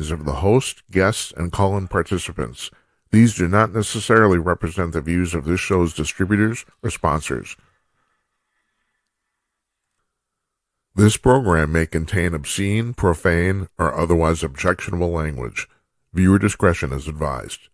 Is of the host, guests, and call-in participants. These do not necessarily represent the views of this show's distributors or sponsors. This program may contain obscene, profane, or otherwise objectionable language. Viewer discretion is advised.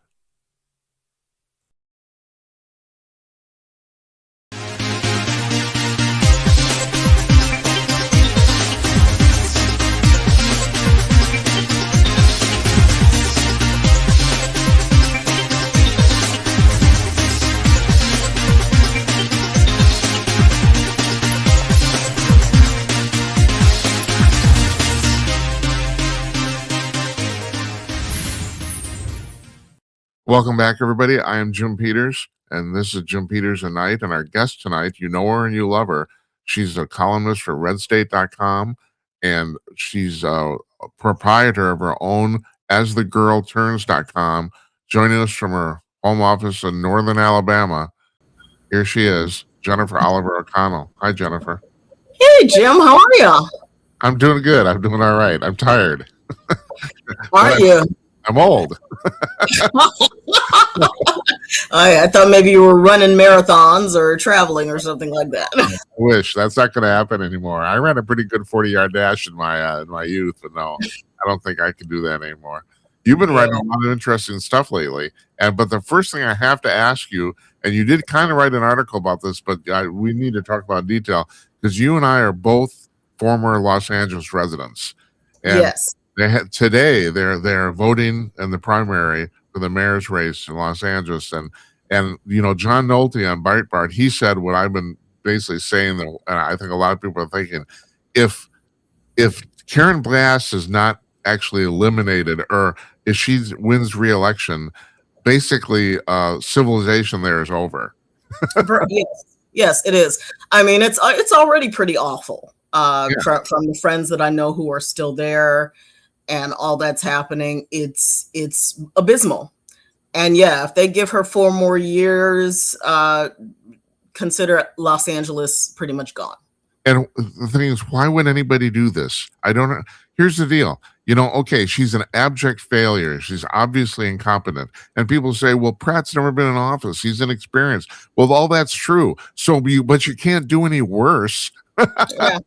Welcome back, everybody. I am Jim Peters, and this is Jim Peters at Night. And our guest tonight, you know her and you love her. She's a columnist for RedState.com, and she's a proprietor of her own AsTheGirlTurns.com, joining us from her home office in northern Alabama. Here she is, Jennifer Oliver O'Connell. Hi, Jennifer. Hey, Jim. How are you? I'm doing good. I'm doing all right. I'm tired. Are you? I'm old. I thought maybe you were running marathons or traveling or something like that. I wish. That's not going to happen anymore. I ran a pretty good 40-yard dash in my youth, but no, I don't think I can do that anymore. You've been writing a lot of interesting stuff lately, but the first thing I have to ask you, and you did kind of write an article about this, but we need to talk about detail because you and I are both former Los Angeles residents. And yes. Today they're voting in the primary for the mayor's race in Los Angeles, and you know, John Nolte on Breitbart, he said what I've been basically saying, and I think a lot of people are thinking, if Karen Bass is not actually eliminated, or if she wins re-election, basically civilization there is over. Yes, it is. I mean, it's already pretty awful from the friends that I know who are still there. And all that's happening, it's abysmal. And yeah, if they give her 4 more years, consider Los Angeles pretty much gone. And the thing is, why would anybody do this? I don't know. Here's the deal. You know, okay, she's an abject failure. She's obviously incompetent. And people say, well, Pratt's never been in office. He's inexperienced. Well, all that's true. But you can't do any worse. Yeah.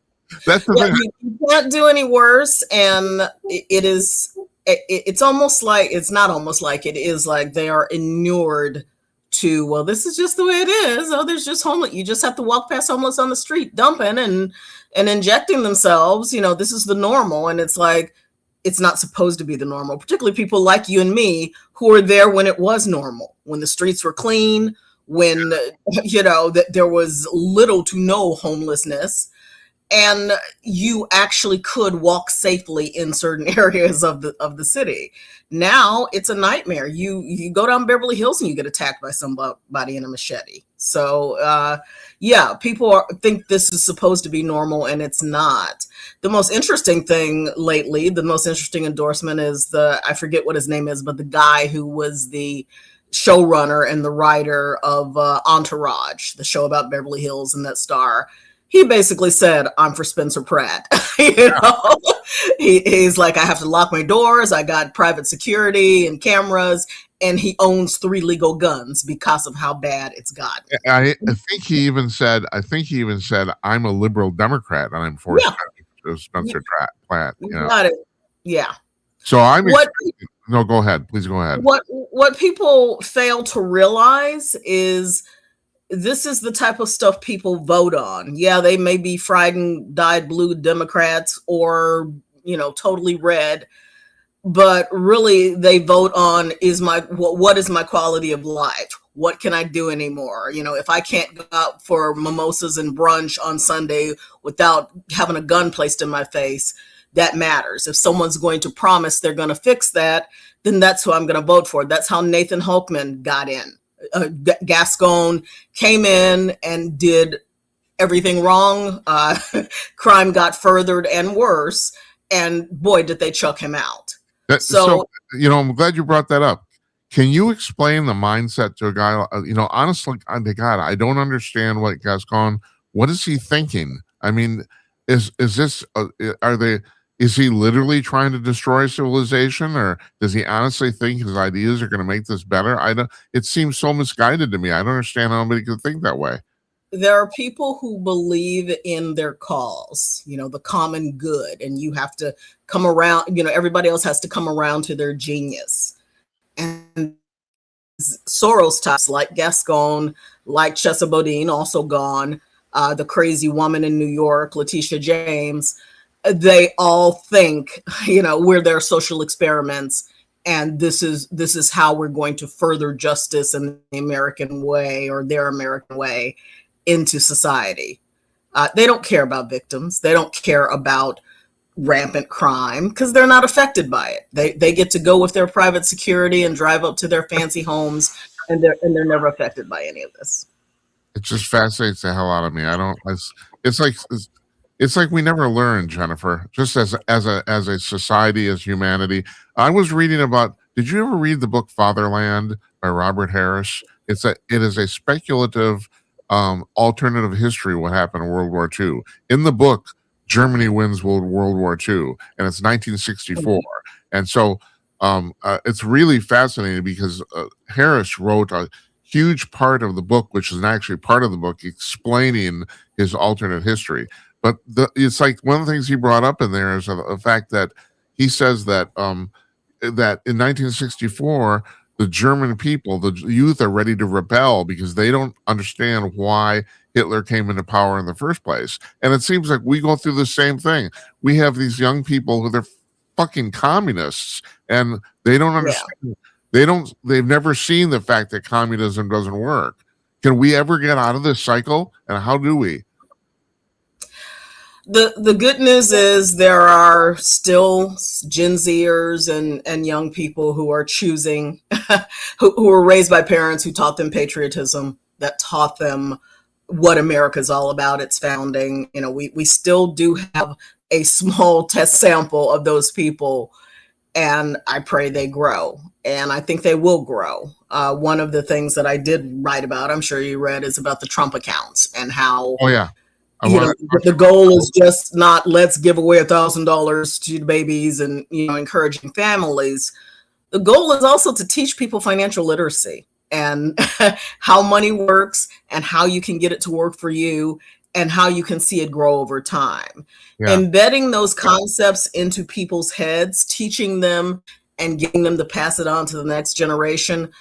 That's the thing. You can't do any worse, and it's almost like, it's not almost like, it is like they are inured to, well, this is just the way it is. Oh, there's just homeless. You just have to walk past homeless on the street dumping and injecting themselves. You know, this is the normal, and it's like, it's not supposed to be the normal, particularly people like you and me who were there when it was normal, when the streets were clean, when, you know, that there was little to no homelessness. And you actually could walk safely in certain areas of the city. Now it's a nightmare. You go down Beverly Hills and you get attacked by somebody in a machete. So people think this is supposed to be normal, and it's not. The most interesting thing lately, the most interesting endorsement is I forget what his name is, but the guy who was the showrunner and the writer of Entourage, the show about Beverly Hills and that star. He basically said, I'm for Spencer Pratt. You know, he's like, I have to lock my doors. I got private security and cameras, and he owns 3 legal guns because of how bad it's gotten. I think he even said, I'm a liberal Democrat and I'm for Spencer Pratt. You know? Got it. Yeah. So no, go ahead. Please go ahead. What people fail to realize is, this is the type of stuff people vote on. Yeah, they may be fried and dyed blue Democrats or, you know, totally red, but really they vote on what is my quality of life? What can I do anymore? You know, if I can't go out for mimosas and brunch on Sunday without having a gun placed in my face, that matters. If someone's going to promise they're going to fix that, then that's who I'm going to vote for. That's how Nathan Hochman got in. Gascon came in and did everything wrong. Crime got furthered and worse, and boy, did they chuck him out. So, you know, I'm glad you brought that up. Can you explain the mindset to a guy? You know, honestly, to God, I don't understand what is he thinking? I mean, is this? Are they? Is he literally trying to destroy civilization, or does he honestly think his ideas are going to make this better? I don't. It seems so misguided to me. I don't understand how anybody could think that way. There are people who believe in their cause, the common good, and you have to come around, everybody else has to come around to their genius. And Soros types like Gascon, like Chesa Bodine, also gone, the crazy woman in New York, Letitia James, they all think, we're their social experiments, and this is how we're going to further justice in the American way, or their American way, into society. They don't care about victims. They don't care about rampant crime because they're not affected by it. They get to go with their private security and drive up to their fancy homes, and they're never affected by any of this. It just fascinates the hell out of me. I don't. It's like we never learn, Jennifer. Just as a society, as humanity. I was reading about. Did you ever read the book Fatherland by Robert Harris? It is a speculative alternative history of what happened in World War II. In the book, Germany wins World War II, and it's 1964. And so it's really fascinating because Harris wrote a huge part of the book, which is actually part of the book, explaining his alternate history. But it's like one of the things he brought up in there is the fact that he says that that in 1964, the German people, the youth, are ready to rebel because they don't understand why Hitler came into power in the first place. And it seems like we go through the same thing. We have these young people who they're fucking communists, and they don't understand. Yeah. They've never seen the fact that communism doesn't work. Can we ever get out of this cycle? And how do we? The good news is there are still Gen Zers and young people who are choosing, who were raised by parents who taught them patriotism, that taught them what America is all about, its founding. We still do have a small test sample of those people, and I pray they grow. And I think they will grow. One of the things that I did write about, I'm sure you read, is about the Trump accounts and how. Oh, yeah. The goal is just not let's give away $1,000 to the babies and encouraging families. The goal is also to teach people financial literacy and how money works and how you can get it to work for you and how you can see it grow over time. Yeah. Embedding those concepts into people's heads, teaching them and getting them to pass it on to the next generation,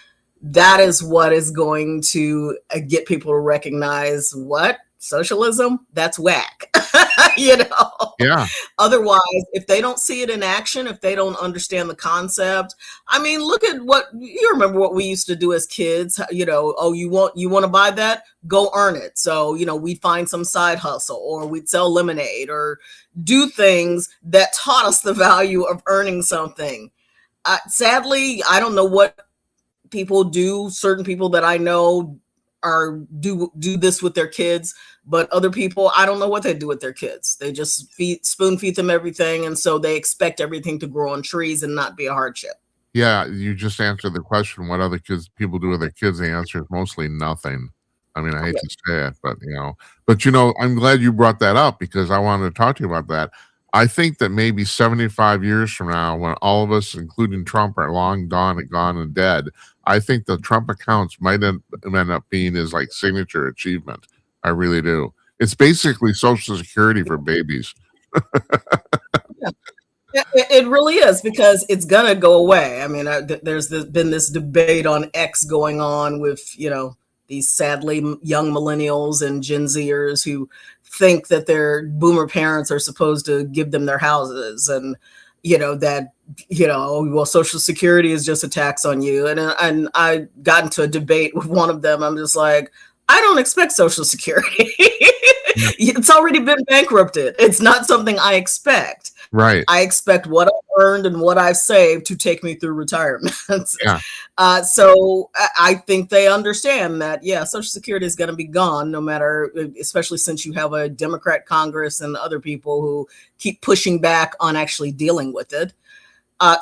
that is what is going to get people to recognize what? Socialism, that's whack. Yeah. Otherwise, if they don't see it in action, if they don't understand the concept, I mean, look at what you remember what we used to do as kids. Oh, you want to buy that? Go earn it. So we'd find some side hustle, or we'd sell lemonade, or do things that taught us the value of earning something. Sadly, I don't know what people do. Certain people that I know do this with their kids, but other people, I don't know what they do with their kids. They just spoon feed them everything, and so they expect everything to grow on trees and not be a hardship. Yeah, you just answered the question. What other people do with their kids? The answer is mostly nothing. I mean, I hate to say it, but I'm glad you brought that up because I wanted to talk to you about that. I think that maybe 75 years from now, when all of us, including Trump, are long gone and dead, I think the Trump accounts might end up being his signature achievement. I really do. It's basically Social Security for babies. Yeah. It really is, because it's gonna go away. I mean, there's been this debate on X going on with these sadly young millennials and Gen Zers who think that their boomer parents are supposed to give them their houses, and well, Social Security is just a tax on you. And I got into a debate with one of them. I'm just like, I don't expect Social Security. It's already been bankrupted. It's not something I expect. Right. I expect what I've earned and what I've saved to take me through retirement. Yeah. So I think they understand that, Social Security is going to be gone no matter, especially since you have a Democrat Congress and other people who keep pushing back on actually dealing with it.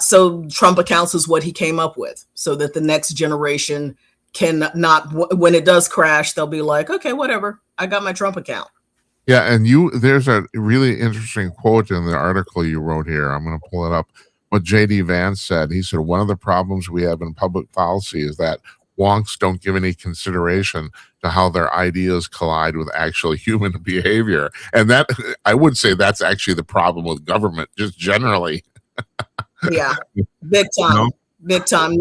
So Trump accounts is what he came up with, so that the next generation can not, when it does crash, they'll be like, okay, whatever, I got my Trump account. Yeah, and there's a really interesting quote in the article you wrote here. I'm going to pull it up. What JD Vance said. He said one of the problems we have in public policy is that wonks don't give any consideration to how their ideas collide with actual human behavior. And that, I would say, that's actually the problem with government, just generally. Yeah, big You time, know? big time.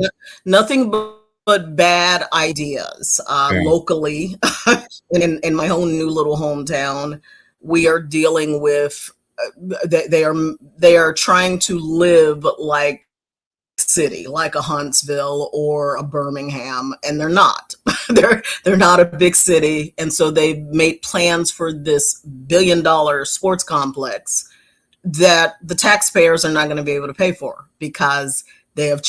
Nothing but bad ideas Yeah. locally. In my own new little hometown, we are dealing with they are trying to live like city, like a Huntsville or a Birmingham, and they're not. They're not a big city, and so they've made plans for this $1 billion sports complex that the taxpayers are not going to be able to pay for because they have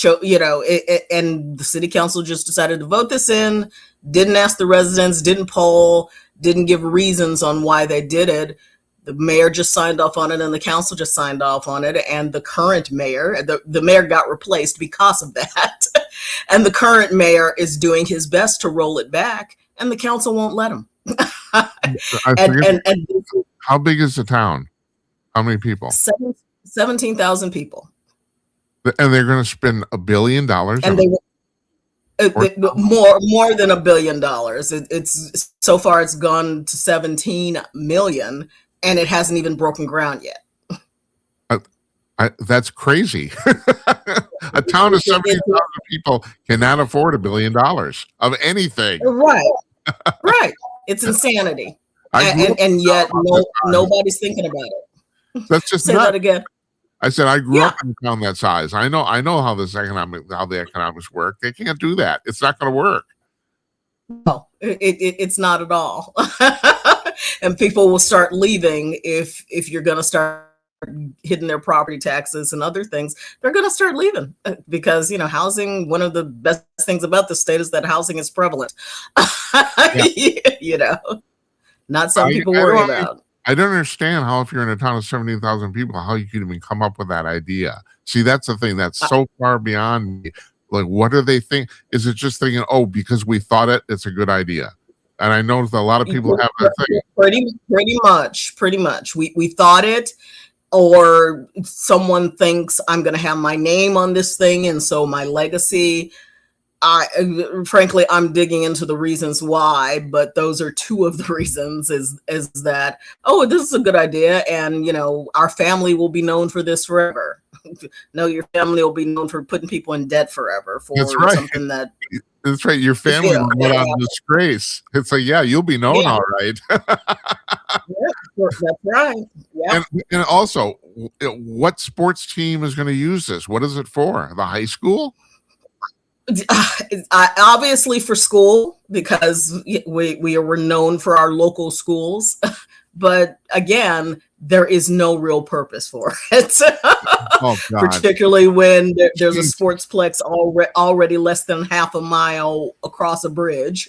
and the city council just decided to vote this in, didn't ask the residents, didn't poll, didn't give reasons on why they did it. The mayor just signed off on it and the council just signed off on it, and the current mayor, the mayor got replaced because of that. And the current mayor is doing his best to roll it back, and the council won't let him. I forget, and how big is the town? How many people? 17,000 people. And they're going to spend $1 billion. And more than $1 billion. It's so far it's gone to 17 million, and it hasn't even broken ground yet. That's crazy. A town of 17,000 people cannot afford $1 billion of anything. Right. Right. It's insanity. And yet nobody's thinking about it. That's just say that again. I said I grew up in a town that size. I know how the economics work. They can't do that. It's not going to work. No, it's not at all. And people will start leaving if you're going to start hitting their property taxes and other things. They're going to start leaving because housing. One of the best things about the state is that housing is prevalent. Not something people worry about. I don't understand how, if you're in a town of 17,000 people, how you could even come up with that idea. See, that's the thing that's so far beyond me. Like, what do they think? Is it just thinking, oh, because we thought it's a good idea? And I know that a lot of people have that thing. Pretty much. We thought it, or someone thinks I'm going to have my name on this thing, and so my legacy. Frankly, I'm digging into the reasons why, but those are two of the reasons is that, oh, this is a good idea. And, our family will be known for this forever. No, your family will be known for putting people in debt forever for something that. That's right. Your family will go out in disgrace. It's like, you'll be known, all right. That's right. Yeah. And also, what sports team is going to use this? What is it for? The high school? Obviously for school, because we are known for our local schools, but again, there is no real purpose for it. Oh, God. Particularly when there's a sportsplex already less than half a mile across a bridge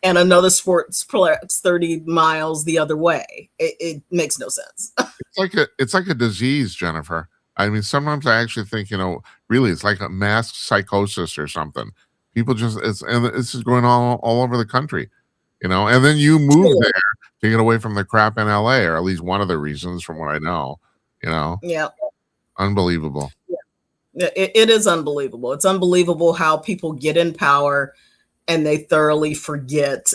and another sportsplex 30 miles the other way. It makes no sense. It's like a disease, Jennifer. I mean, sometimes I actually think, really, it's like a mass psychosis or something. People and this is going on all over the country, and then you move there to get away from the crap in LA, or at least one of the reasons from what I know, Yeah. Unbelievable. Yeah. It is unbelievable. It's unbelievable how people get in power and they thoroughly forget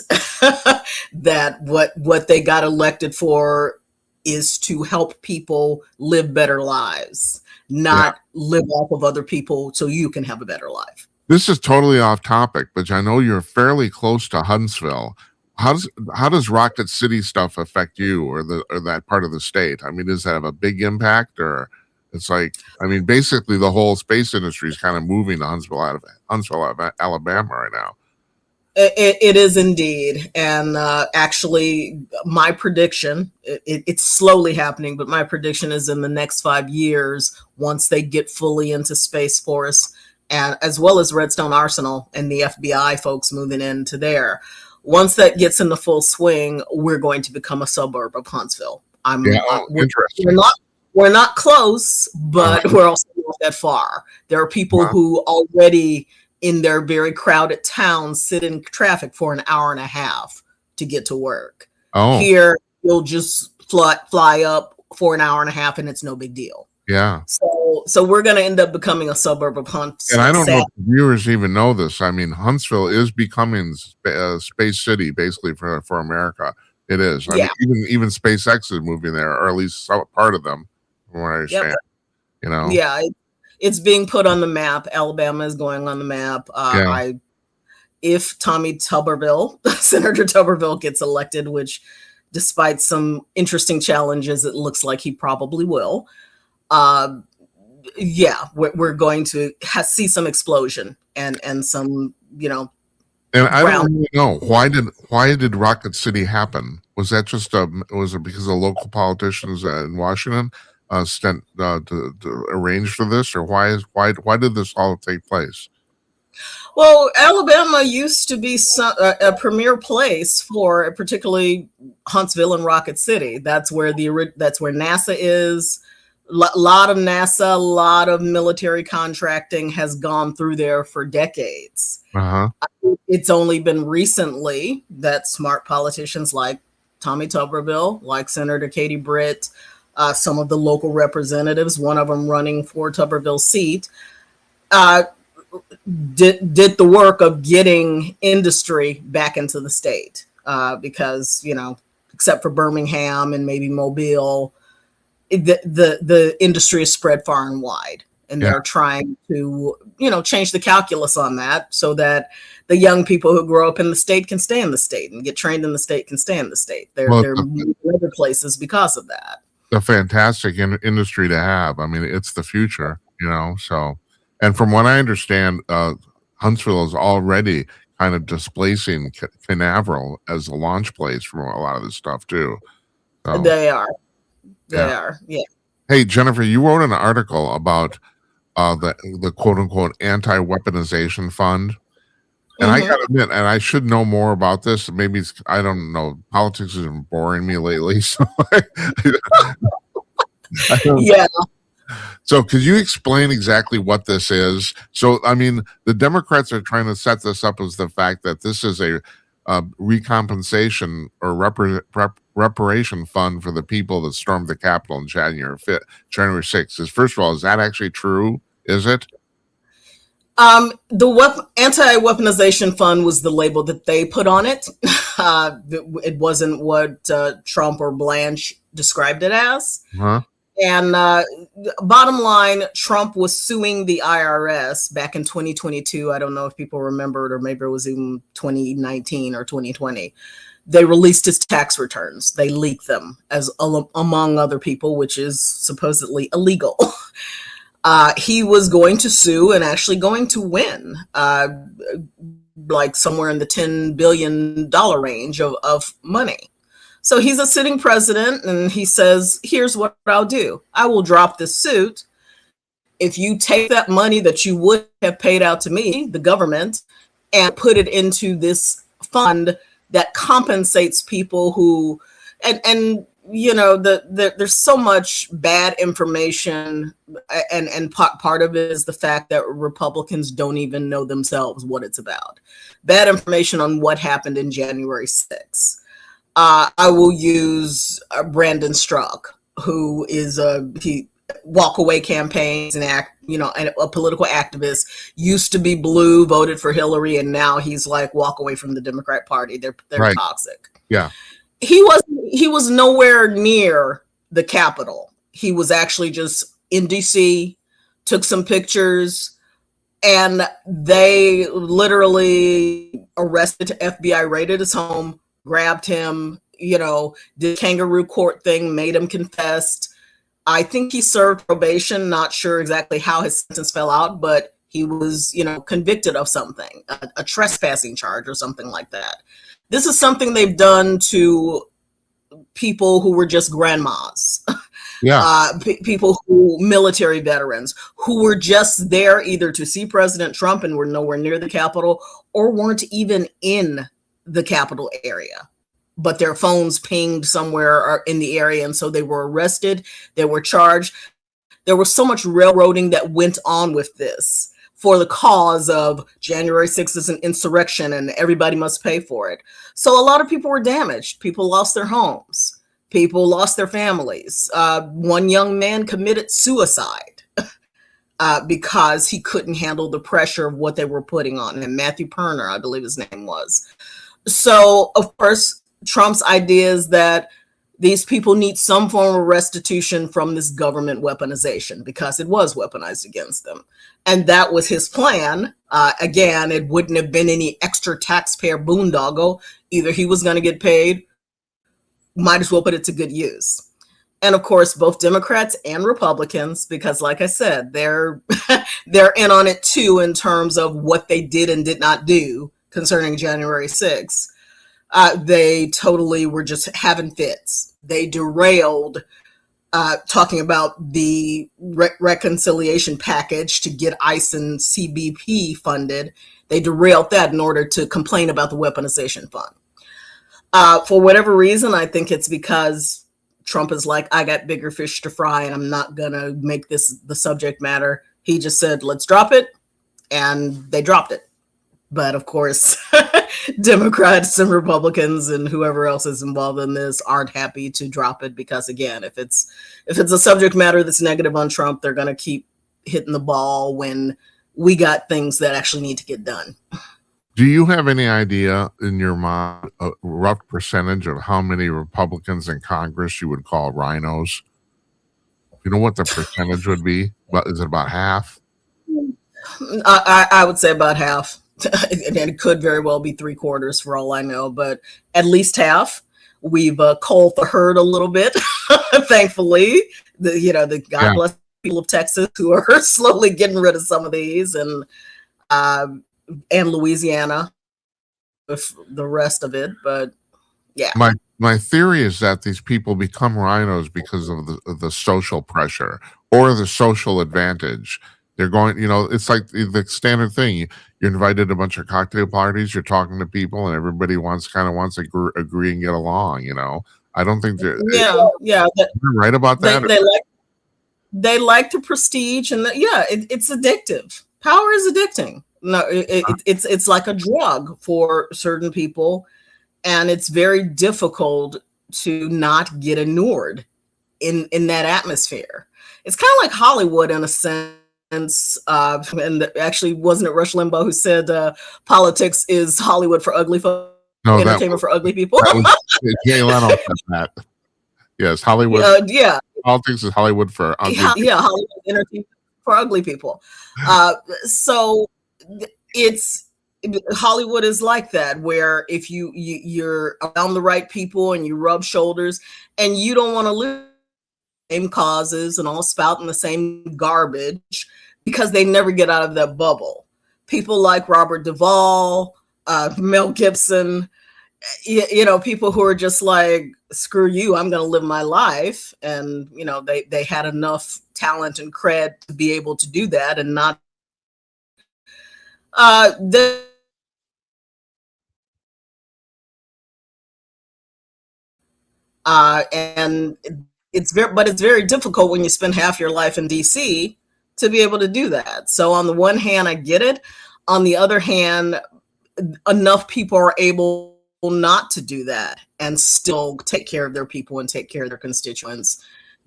that what they got elected for is to help people live better lives, not live off of other people so you can have a better life. This is totally off topic, but I know you're fairly close to Huntsville. How does Rocket City stuff affect you or that part of the state? I mean, does that have a big impact, or it's like, basically the whole space industry is kind of moving to Huntsville, Alabama right now. It is indeed. And actually, my prediction, it's slowly happening, but my prediction is in the next 5 years, once they get fully into Space Force, and as well as Redstone Arsenal and the FBI folks moving into there, once that gets into full swing, we're going to become a suburb of Huntsville. Interesting. We're not close, but we're also not that far. There are people who already in their very crowded town sit in traffic for an hour and a half to get to work. Oh. Here you'll just fly up for an hour and a half and it's no big deal. Yeah. So we're going to end up becoming a suburb of Huntsville. And I don't know if the viewers even know this. I mean, Huntsville is becoming space city basically for America. It is. I mean, even SpaceX is moving there, or at least some part of them, from what I understand. Yep. You know. Yeah, it's being put on the map. Alabama is going on the map. If Tommy Tuberville, Senator Tuberville, gets elected, which, despite some interesting challenges, it looks like he probably will. We're going to see some explosion and some, And I don't really know why did Rocket City happen? Was that just was it because of local politicians in Washington to arrange for this, or why did this all take place? Well, Alabama used to be a premier place for particularly Huntsville and Rocket City. That's where NASA is. A lot of NASA, a lot of military contracting has gone through there for decades. It's only been recently that smart politicians like Tommy Tuberville, like Senator Katie Britt, some of the local representatives, one of them running for Tuberville's seat, did the work of getting industry back into the state, because except for Birmingham and maybe Mobile, the industry is spread far and wide, and they're trying to change the calculus on that so that the young people who grow up in the state can stay in the state, and get trained in the state can stay in the state. They're moving to other places because of that. A fantastic industry to have. I mean, it's the future, so. And from what I understand, Huntsville is already kind of displacing Canaveral as a launch place for a lot of this stuff too. So, they are. Yeah. Hey, Jennifer, you wrote an article about the quote unquote anti-weaponization fund. And I gotta admit, and I should know more about this. Maybe I don't know. Politics has been boring me lately. So yeah. So could you explain exactly what this is? So, I mean, the Democrats are trying to set this up as the fact that this is a recompensation or reparation fund for the people that stormed the Capitol on January 6th. First of all, is that actually true? Is it? The anti-weaponization fund was the label that they put on it. It wasn't what Trump or Blanche described it as. And bottom line, Trump was suing the IRS back in 2022. I don't know if people remember it, or maybe it was even 2019 or 2020. They released his tax returns. They leaked them among other people, which is supposedly illegal. He was going to sue and actually going to win, like somewhere in the $10 billion range of money. So he's a sitting president, and he says, here's what I'll do. I will drop this suit. If you take that money that you would have paid out to me, the government, and put it into this fund that compensates people who, there's so much bad information, and part of it is the fact that Republicans don't even know themselves what it's about. Bad information on what happened in January 6th. I will use Brandon Strzok, who is he walkaway campaigns and a political activist. Used to be blue, voted for Hillary, and now he's like walk away from the Democrat Party. They're right. Toxic. Yeah, he was nowhere near the Capitol. He was actually just in DC, took some pictures, and they literally arrested. FBI raided his home, grabbed him, did kangaroo court thing, made him confess. I think he served probation, not sure exactly how his sentence fell out, but he was, convicted of something, a trespassing charge or something like that. This is something they've done to people who were just grandmas. Yeah. People military veterans who were just there either to see President Trump and were nowhere near the Capitol, or weren't even in the Capitol area, but their phones pinged somewhere in the area, and so they were arrested. They were charged. There was so much railroading that went on with this for the cause of January 6th is an insurrection and everybody must pay for it. So a lot of people were damaged. People lost their homes. People lost their families. One young man committed suicide because he couldn't handle the pressure of what they were putting on him. Matthew Perner, I believe his name was. So, of course, Trump's idea is that these people need some form of restitution from this government weaponization because it was weaponized against them. And that was his plan. Again, it wouldn't have been any extra taxpayer boondoggle. Either he was going to get paid, might as well put it to good use. And of course, both Democrats and Republicans, because like I said, they're in on it too in terms of what they did and did not do concerning January 6th. They totally were just having fits. They derailed talking about the reconciliation package to get ICE and CBP funded. They derailed that in order to complain about the weaponization fund. For whatever reason, I think it's because Trump is like, I got bigger fish to fry and I'm not going to make this the subject matter. He just said, let's drop it. And they dropped it. But of course, Democrats and Republicans and whoever else is involved in this aren't happy to drop it because, again, if it's a subject matter that's negative on Trump, they're going to keep hitting the ball when we got things that actually need to get done. Do you have any idea in your mind a rough percentage of how many Republicans in Congress you would call rhinos? You know what the percentage would be? Is it about half? I would say about half. And it could very well be 3/4 for all I know, but at least half. We've culled the herd a little bit, thankfully. God bless people of Texas who are slowly getting rid of some of these, and Louisiana with the rest of it. But yeah, my theory is that these people become rhinos because of the social pressure or the social advantage. They're going, it's like the standard thing. You're invited to a bunch of cocktail parties. You're talking to people, and everybody wants to agree and get along. I don't think they're you're right about that. They like the prestige, and it's addictive. Power is addicting. No, it's like a drug for certain people, and it's very difficult to not get inured in that atmosphere. It's kind of like Hollywood in a sense. And actually, wasn't it Rush Limbaugh who said politics is Hollywood for ugly folks, entertainment for ugly people? Jay Leno said that. Yes, Hollywood. Politics is Hollywood for ugly people. Yeah, Hollywood entertainment for ugly people. So Hollywood is like that, where if you're around the right people and you rub shoulders and you don't want to lose same causes and all spouting the same garbage because they never get out of that bubble. People like Robert Duvall, Mel Gibson, people who are just like, screw you, I'm going to live my life. And, they had enough talent and cred to be able to do that and not and it's very difficult when you spend half your life in DC to be able to do that. So on the one hand, I get it. On the other hand, enough people are able not to do that and still take care of their people and take care of their constituents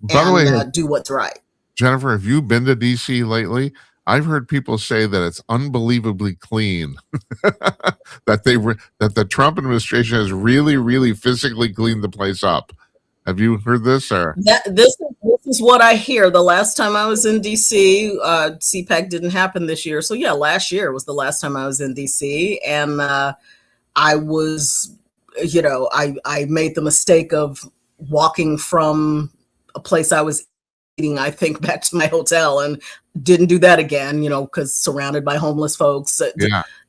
and do what's right. Jennifer, have you been to DC lately? I've heard people say that it's unbelievably clean, that the Trump administration has really, really physically cleaned the place up. Have you heard this? Or this is what I hear. The last time I was in DC, CPAC didn't happen this year. So yeah, last year was the last time I was in DC, and I was, I made the mistake of walking from a place I was eating, I think, back to my hotel, and didn't do that again, because surrounded by homeless folks.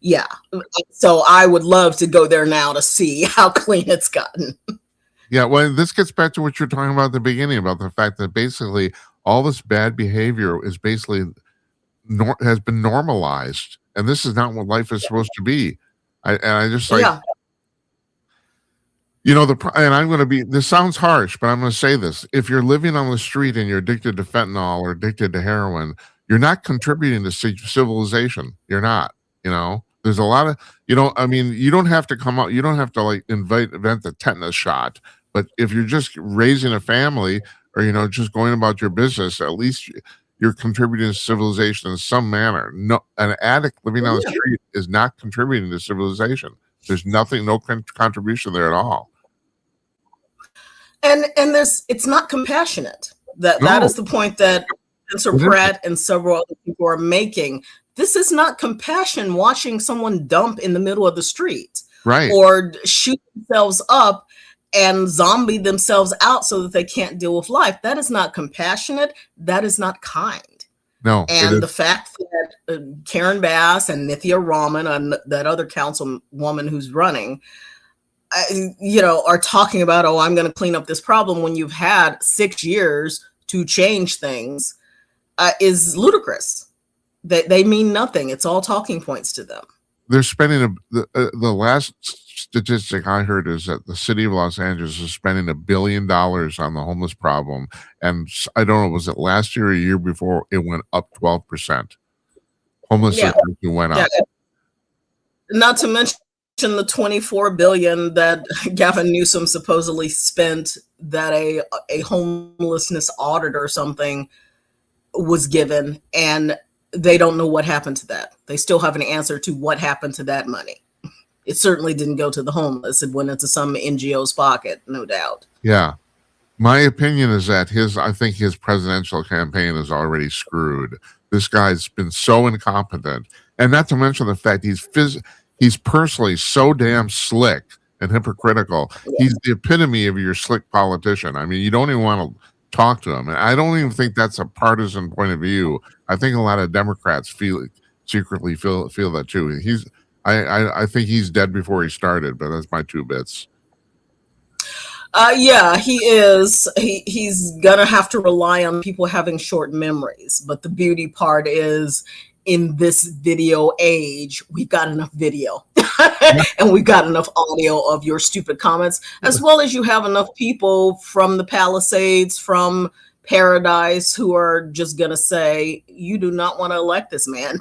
Yeah. So I would love to go there now to see how clean it's gotten. Yeah, well, this gets back to what you're talking about at the beginning, about the fact that basically all this bad behavior is basically has been normalized, and this is not what life is supposed to be. And I'm going to be, this sounds harsh, but I'm going to say this. If you're living on the street and you're addicted to fentanyl or addicted to heroin, you're not contributing to civilization. You're not, There's a lot of, you don't have to come out, you don't have to invent the tetanus shot, But if you're just raising a family or, just going about your business, at least you're contributing to civilization in some manner. No, an addict living on the street is not contributing to civilization. There's nothing, no contribution there at all. And it's not compassionate. That is the point that Spencer Pratt and several other people are making. This is not compassion, watching someone dump in the middle of the street, right, or shoot themselves up and zombie themselves out so that they can't deal with life. That is not compassionate. That is not kind. No. And the fact that Karen Bass and Nithya Raman and that other councilwoman who's running, are talking about, oh, I'm going to clean up this problem when you've had 6 years to change things, is ludicrous. They mean nothing. It's all talking points to them. They're spending the last statistic I heard is that the city of Los Angeles is spending $1 billion on the homeless problem, and I don't know, was it last year or a year before? It went up 12%. Homelessness went up. Yeah. Not to mention the $24 billion that Gavin Newsom supposedly spent that a homelessness audit or something was given, and they don't know what happened to that. They still have an answer to what happened to that money. It certainly didn't go to the homeless. It went into some NGO's pocket, no doubt. Yeah. My opinion is that I think his presidential campaign is already screwed. This guy's been so incompetent. And not to mention the fact he's personally so damn slick and hypocritical. Yeah. He's the epitome of your slick politician. I mean, you don't even want to talk to him. And I don't even think that's a partisan point of view. I think a lot of Democrats secretly feel that too. I think he's dead before he started, but that's my 2 bits. Yeah, he is. He's gonna have to rely on people having short memories. But the beauty part is, in this video age, we've got enough video and we've got enough audio of your stupid comments, as well as you have enough people from the Palisades, from Paradise, who are just gonna say, you do not want to elect this man.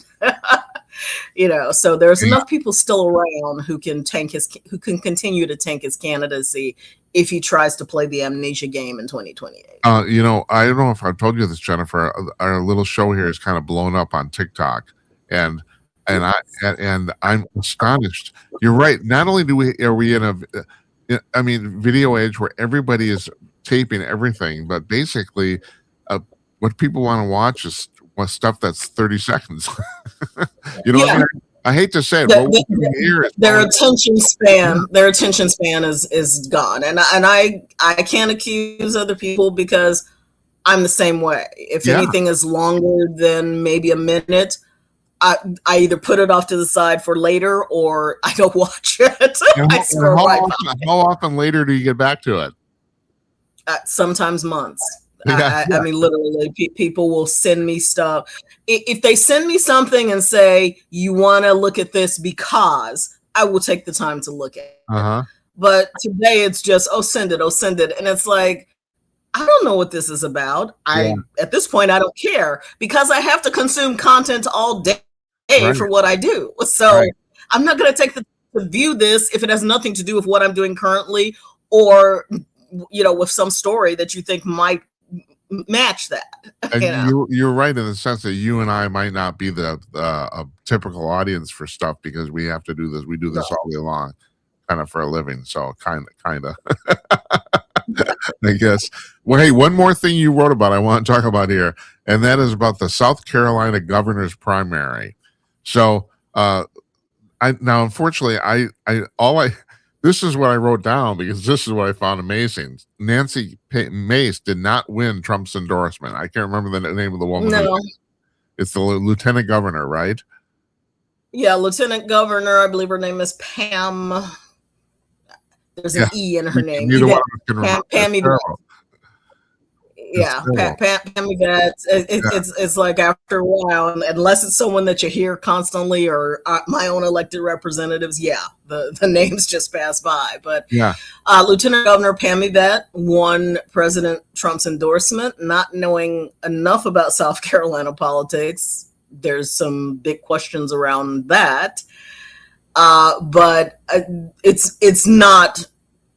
So there's enough people still around who can continue to tank his candidacy if he tries to play the amnesia game in 2028. I don't know if I've told you this, Jennifer. Our little show here is kind of blown up on TikTok, and I'm astonished. You're right. Not only are we in a video age where everybody is taping everything, but basically, what people want to watch is stuff that's 30 seconds. I hate to say it, their attention span is gone, and I can't accuse other people because I'm the same way. If anything is longer than maybe a minute, I either put it off to the side for later or I don't watch it. How often later do you get back to it? Sometimes months. I mean, literally, people will send me stuff. If they send me something and say, you want to look at this, because I will take the time to look at it. But today it's just, send it. And it's like, I don't know what this is about. At this point, I don't care, because I have to consume content all day for what I do. So I'm not going to take the time to view this if it has nothing to do with what I'm doing currently, or, with some story that you think might match that. And you're right in the sense that you and I might not be the typical audience for stuff, because we have to do this. We do this all day long, kind of for a living. So kind of. I guess. Well, hey, one more thing you wrote about I want to talk about here, and that is about the South Carolina governor's primary. So, unfortunately, this is what I wrote down, because this is what I found amazing. Nancy Mace did not win Trump's endorsement. I can't remember the name of the woman. No. It's the lieutenant governor, right? Yeah, lieutenant governor. I believe her name is Pam. There's an E in her name. Pam. Yeah, Pammy Vets. It's like, after a while, unless it's someone that you hear constantly, or my own elected representatives, the names just pass by. But Lieutenant Governor Pammy Vet won President Trump's endorsement. Not knowing enough about South Carolina politics, there's some big questions around that. But it's not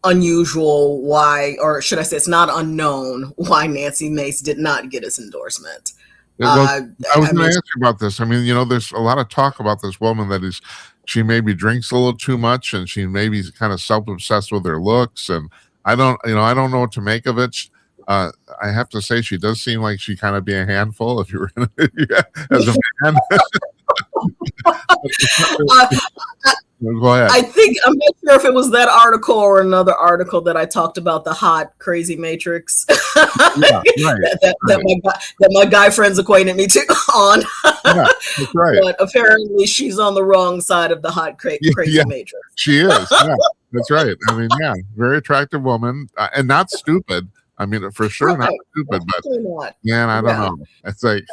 unusual why, or should I say, it's not unknown why Nancy Mace did not get his endorsement. Well, I was I going to mean, ask you about this. I mean, there's a lot of talk about this woman that she maybe drinks a little too much, and she maybe kind of self-obsessed with her looks, and I don't know what to make of it. I have to say, she does seem like she kind of be a handful if you were as a man. Go ahead. I think, I'm not sure if it was that article or another article that I talked about the hot crazy matrix Yeah, right, that my guy friends acquainted me to on. Yeah, that's right. But apparently she's on the wrong side of the hot crazy Yeah, matrix. she is. Yeah, that's right. I mean, yeah, very attractive woman, and not stupid. I mean, for sure, not Right. stupid, but Absolutely not. man, I don't Yeah. know. It's like,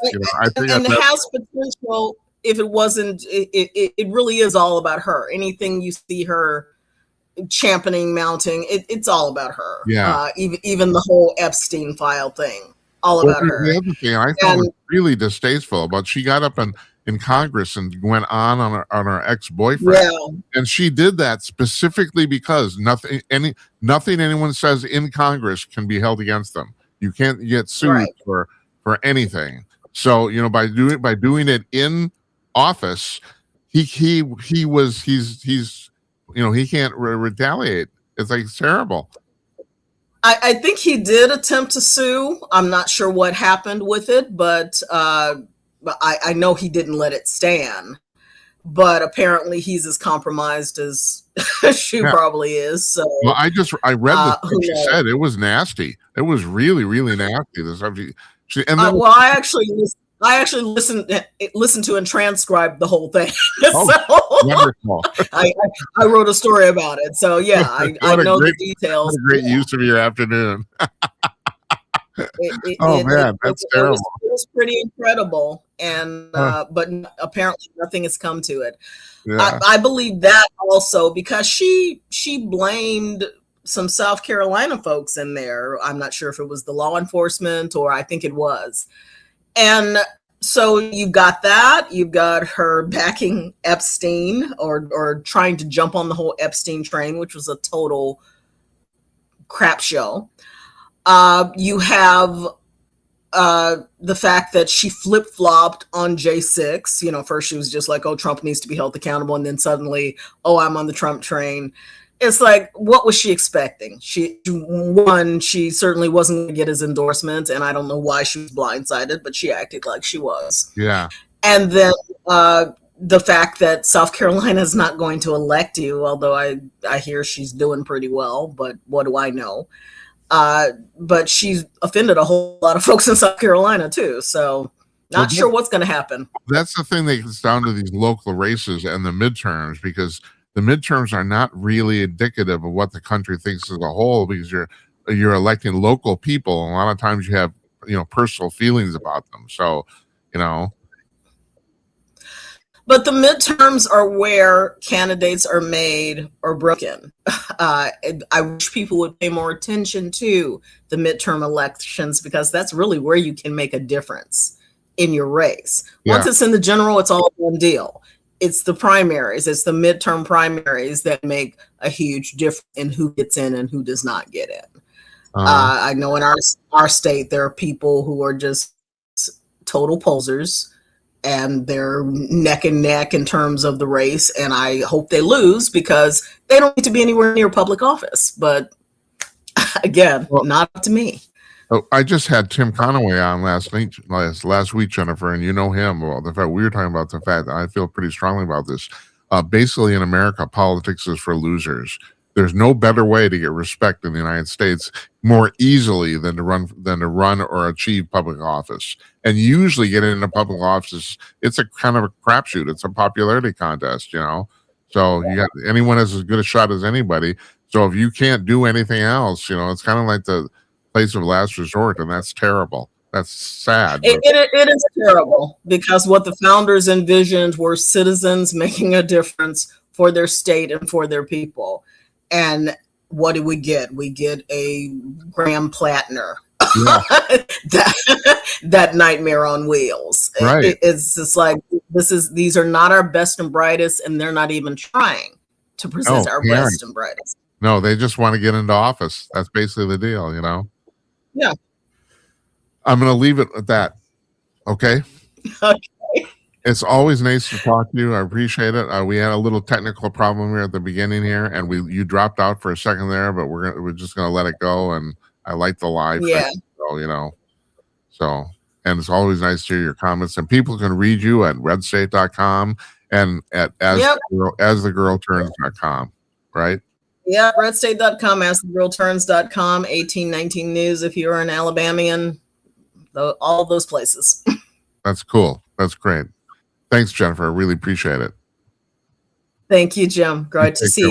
I think And has potential if it wasn't, it really is all about her. Anything you see her championing, mounting, it's all about her. Yeah. Even the whole Epstein file thing, all Well, about her. the other thing I thought was really distasteful, but she got up in Congress and went on her ex-boyfriend, Yeah, and she did that specifically because nothing anyone says in Congress can be held against them. You can't get sued right. for anything. So by doing it in office, he's he can't retaliate. It's like terrible. I think he did attempt to sue. I'm not sure what happened with it, but I know he didn't let it stand. But apparently he's as compromised as she probably is. So well, I read the thing she knows? said. It was nasty. It was really, really nasty. The subject. Well, I actually listened to and transcribed the whole thing. Oh, wonderful. I wrote a story about it. So yeah, I know the details. What a great use of your afternoon. Man, that's terrible. It was pretty incredible, and but apparently nothing has come to it. Yeah. I believe that also because she blamed some South Carolina folks in there. I'm not sure if it was the law enforcement or I think it was. And so you got that. You got her backing Epstein or trying to jump on the whole Epstein train, which was a total crap show. You have the fact that she flip-flopped on J6. First she was just like, oh, Trump needs to be held accountable. And then suddenly, oh, I'm on the Trump train. It's like, what was she expecting? She certainly wasn't going to get his endorsement. And I don't know why she was blindsided, but she acted like she was. Yeah. And then the fact that South Carolina is not going to elect you, although I hear she's doing pretty well, but what do I know? But she's offended a whole lot of folks in South Carolina too. So not sure what's going to happen. That's the thing that gets down to these local races and the midterms, because the midterms are not really indicative of what the country thinks as a whole, because you're electing local people. And a lot of times you have, personal feelings about them. So, But the midterms are where candidates are made or broken. I wish people would pay more attention to the midterm elections, because that's really where you can make a difference in your race. Once it's in the general, it's all one deal. It's the primaries, it's the midterm primaries that make a huge difference in who gets in and who does not get in. I know in our state, there are people who are just total posers, and they're neck and neck in terms of the race. And I hope they lose because they don't need to be anywhere near public office. But again, not up to me. Oh, I just had Tim Conaway on last week, Jennifer, and you know him. Well, the fact we were talking about the fact that I feel pretty strongly about this. Basically, in America, politics is for losers. There's no better way to get respect in the United States more easily than to run or achieve public office. And usually, getting into public office, it's a kind of a crapshoot. It's a popularity contest, So you got anyone has as good a shot as anybody. So if you can't do anything else, it's kind of like the place of last resort, and that's terrible. That's sad. It is terrible, because what the founders envisioned were citizens making a difference for their state and for their people. And what do we get? We get a Graham Plattner, that nightmare on wheels. Right. It's just like, these are not our best and brightest, and they're not even trying to present our best and brightest. No, they just want to get into office. That's basically the deal, you know. Yeah. I'm going to leave it at that. Okay. Okay. It's always nice to talk to you. I appreciate it. We had a little technical problem here at the beginning here, and you dropped out for a second there, but we're just gonna let it go. And I like the live Yeah. thing, so, you know. So, and it's always nice to hear your comments. And people can read you at redstate.com and at asthegirlturns.com, right? Yeah, redstate.com, asthegirlturns.com, 1819 News if you're an Alabamian, all of those places. That's cool. That's great. Thanks, Jennifer. I really appreciate it. Thank you, Jim. Great to see you.